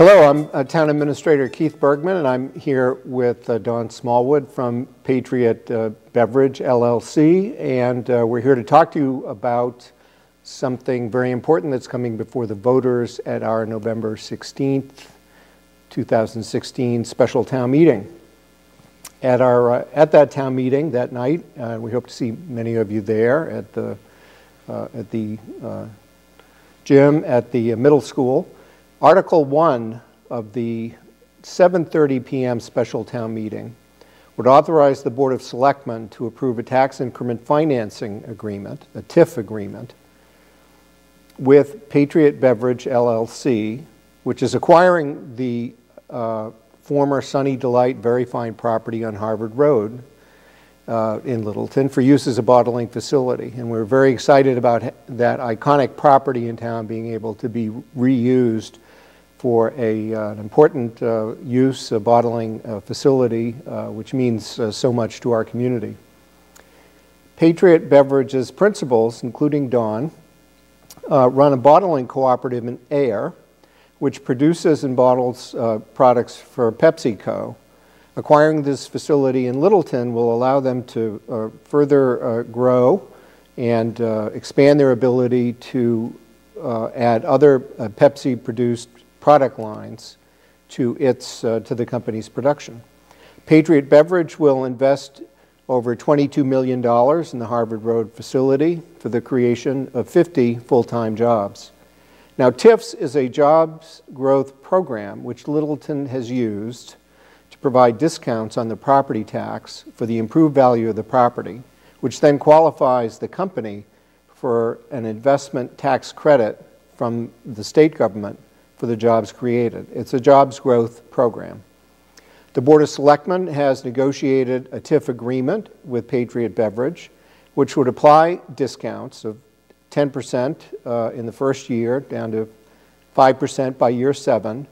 Hello, I'm Town Administrator Keith Bergman, and I'm here with Don Smallwood from Patriot Beverage LLC, and we're here to talk to you about something very important that's coming before the voters at our November 16th, 2016 special town meeting. At that town meeting that night, we hope to see many of you there at the gym at the middle school. Article 1 of the 7:30 p.m. special town meeting would authorize the Board of Selectmen to approve a tax increment financing agreement, a TIF agreement, with Patriot Beverage LLC, which is acquiring the former Sunny Delight Very Fine property on Harvard Road in Littleton for use as a bottling facility. And we're very excited about that iconic property in town being able to be reused for an important use, a bottling facility, which means so much to our community. Patriot Beverage's principals, including Don, run a bottling cooperative in Ayer, which produces and bottles products for PepsiCo. Acquiring this facility in Littleton will allow them to further grow and expand their ability to add other Pepsi-produced product lines to the company's production. Patriot Beverage will invest over $22 million in the Harvard Road facility for the creation of 50 full-time jobs. Now, TIFs is a jobs growth program which Littleton has used to provide discounts on the property tax for the improved value of the property, which then qualifies the company for an investment tax credit from the state government for the jobs created. It's a jobs growth program. The Board of Selectmen has negotiated a TIF agreement with Patriot Beverage, which would apply discounts of 10% in the first year, down to 5% by year 7,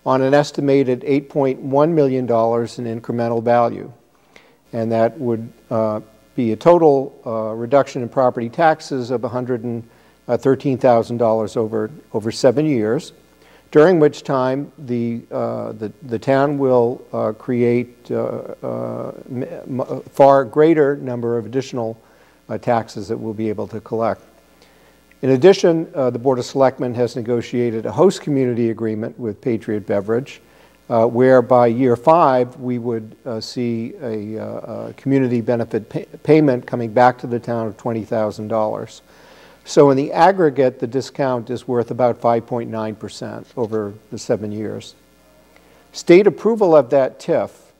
on an estimated $8.1 million in incremental value. And that would be a total reduction in property taxes of $113,000 over 7 years, during which time the town will create a far greater number of additional taxes that we'll be able to collect. In addition, the Board of Selectmen has negotiated a host community agreement with Patriot Beverage, where by year 5 we would see a community benefit payment coming back to the town of $20,000. So in the aggregate, the discount is worth about 5.9% over the 7 years. State approval of that TIF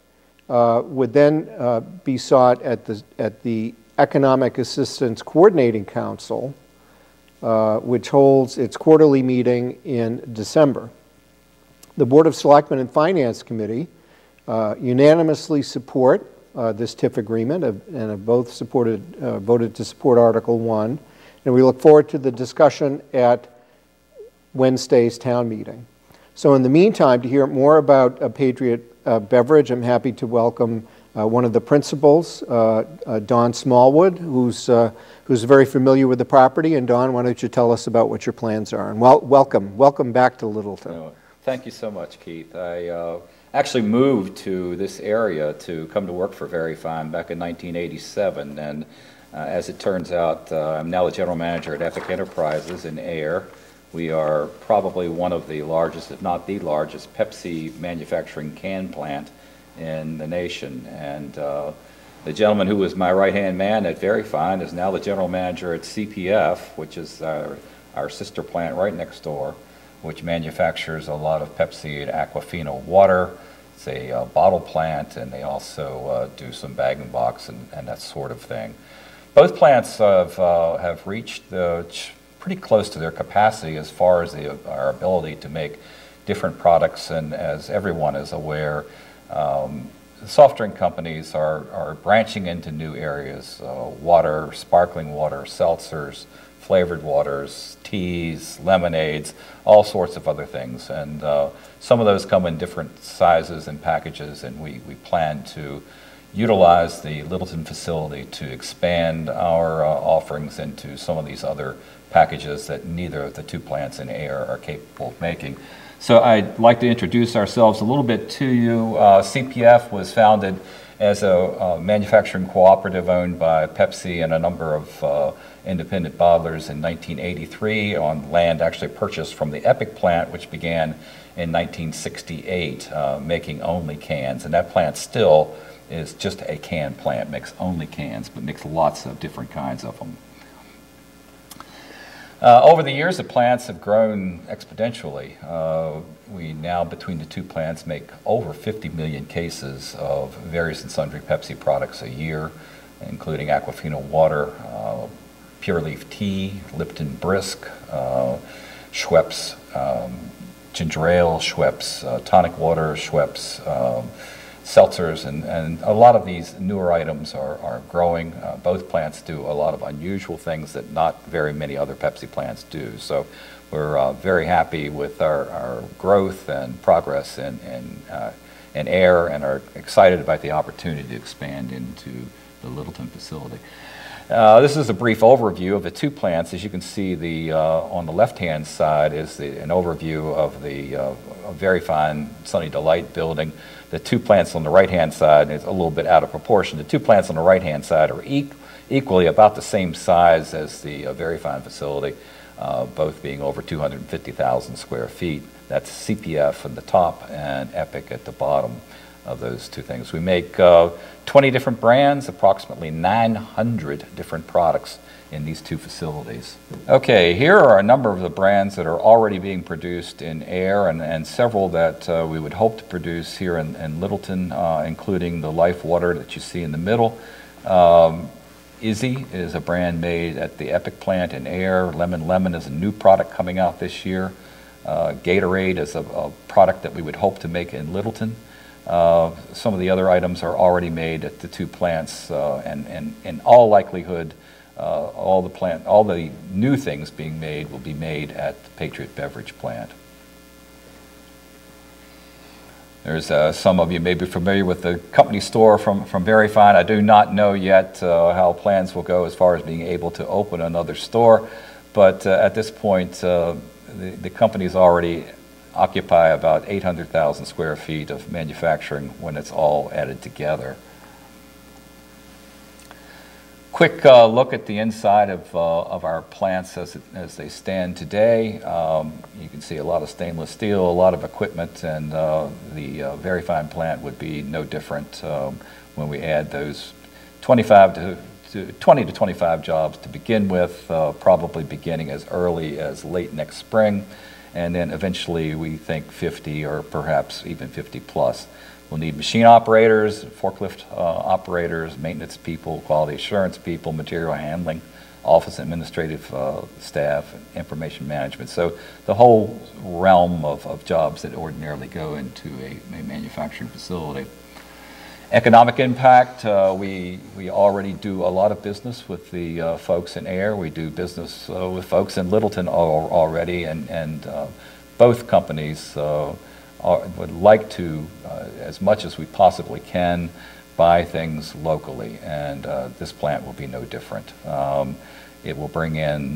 would then be sought at the Economic Assistance Coordinating Council, which holds its quarterly meeting in December. The Board of Selectmen and Finance Committee unanimously support this TIF agreement and have both voted to support Article 1. And we look forward to the discussion at Wednesday's town meeting. So in the meantime, to hear more about Patriot Beverage, I'm happy to welcome one of the principals, Don Smallwood, who's very familiar with the property. And Don, why don't you tell us about what your plans are? And welcome back to Littleton. Thank you so much, Keith. I actually moved to this area to come to work for Very Fine back in 1987, and as it turns out, I'm now the general manager at Epic Enterprises in Ayer. We are probably one of the largest, if not the largest, Pepsi manufacturing can plant in the nation. And the gentleman who was my right-hand man at Very Fine is now the general manager at CPF, which is our sister plant right next door, which manufactures a lot of Pepsi and Aquafina water. It's a bottle plant, and they also do some bag-and-box and that sort of thing. Both plants have reached pretty close to their capacity as far as our ability to make different products, and as everyone is aware, soft drink companies are branching into new areas, water, sparkling water, seltzers, flavored waters, teas, lemonades, all sorts of other things. And some of those come in different sizes and packages, and we plan to utilize the Littleton facility to expand our offerings into some of these other packages that neither of the two plants in Ayer are capable of making. So I'd like to introduce ourselves a little bit to you. CPF was founded as a manufacturing cooperative owned by Pepsi and a number of independent bottlers in 1983 on land actually purchased from the Epic plant, which began in 1968, making only cans. And that plant still is just a can plant, makes only cans, but makes lots of different kinds of them. Over the years, the plants have grown exponentially. We now, between the two plants, make over 50 million cases of various and sundry Pepsi products a year, including Aquafina water, Pure Leaf tea, Lipton Brisk, Schweppes ginger ale, Schweppes tonic water, Schweppes seltzers, and a lot of these newer items are growing. Both plants do a lot of unusual things that not very many other Pepsi plants do. So we're very happy with our growth and progress in air, and are excited about the opportunity to expand into the Littleton facility. This is a brief overview of the two plants. As you can see, on the left-hand side is an overview of the Very Fine Sunny Delight building. The two plants on the right-hand side is a little bit out of proportion. The two plants on the right-hand side are equally about the same size as the Very Fine facility, both being over 250,000 square feet. That's CPF at the top and Epic at the bottom of those two things. We make 20 different brands, approximately 900 different products in these two facilities. Okay, here are a number of the brands that are already being produced in air, and several that we would hope to produce here in Littleton, including the Life Water that you see in the middle. Izzy is a brand made at the Epic plant in air. Lemon Lemon is a new product coming out this year. Gatorade is a product that we would hope to make in Littleton. Some of the other items are already made at the two plants, and in all likelihood, all the new things being made will be made at the Patriot Beverage plant. There's some of you may be familiar with the company store from Very Fine. I do not know yet how plans will go as far as being able to open another store, but at this point, the company's already occupy about 800,000 square feet of manufacturing when it's all added together. Quick look at the inside of our plants as they stand today. You can see a lot of stainless steel, a lot of equipment, and the Very Fine plant would be no different when we add those 20 to 25 jobs to begin with, probably beginning as early as late next spring. And then eventually we think 50 or perhaps even 50 plus. We'll need machine operators, forklift operators, maintenance people, quality assurance people, material handling, office administrative staff, and information management. So the whole realm of jobs that ordinarily go into a manufacturing facility. Economic impact, we already do a lot of business with the folks in air. We do business with folks in Littleton already, and both companies would like to, as much as we possibly can, buy things locally, and this plant will be no different. It will bring in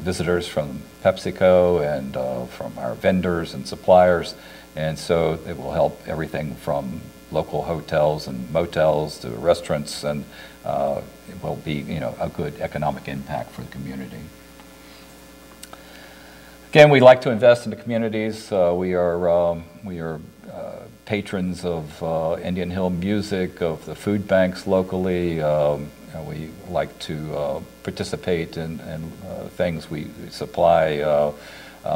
visitors from PepsiCo and from our vendors and suppliers, and so it will help everything from local hotels and motels to restaurants, and it will be, a good economic impact for the community. Again, we like to invest in the communities. We are patrons of Indian Hill Music, of the food banks locally. We like to participate in things. We supply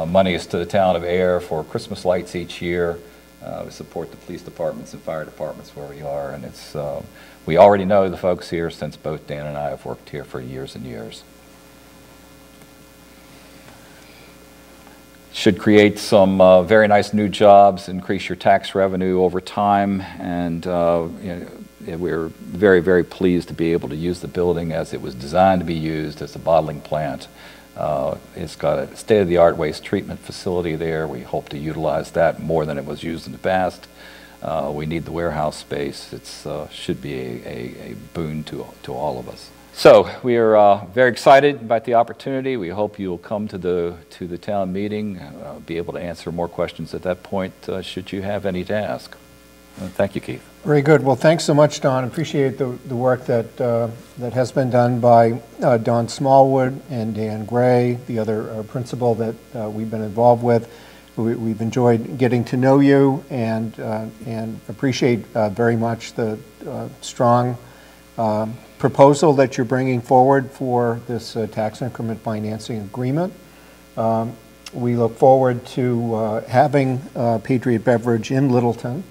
monies to the town of Air for Christmas lights each year. We support the police departments and fire departments where we are, and we already know the folks here since both Dan and I have worked here for years and years. Should create some very nice new jobs, increase your tax revenue over time, and we're very, very pleased to be able to use the building as it was designed to be used as a bottling plant. It's got a state-of-the-art waste treatment facility there. We hope to utilize that more than it was used in the past. We need the warehouse space. It should be a boon to all of us. So we are very excited about the opportunity. We hope you'll come to the town meeting, be able to answer more questions at that point, should you have any to ask. Thank you, Keith. Very good. Well, thanks so much, Don. Appreciate the work that that has been done by Don Smallwood and Dan Gray, the other principal that we've been involved with. We've enjoyed getting to know you and appreciate very much the strong proposal that you're bringing forward for this tax increment financing agreement. We look forward to having Patriot Beverage in Littleton,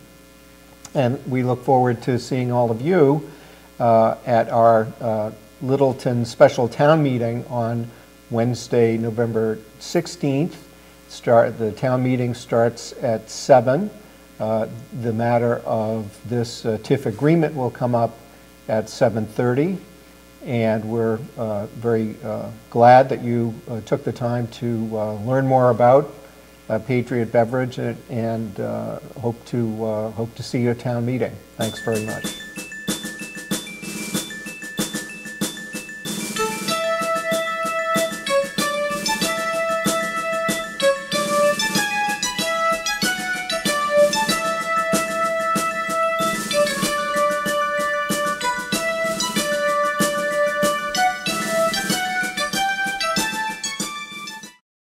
and we look forward to seeing all of you at our Littleton special town meeting on Wednesday, November 16th. The town meeting starts at 7. The matter of this TIF agreement will come up at 7:30, and we're very glad that you took the time to learn more about Patriot Beverage, and hope to see you at town meeting. Thanks very much.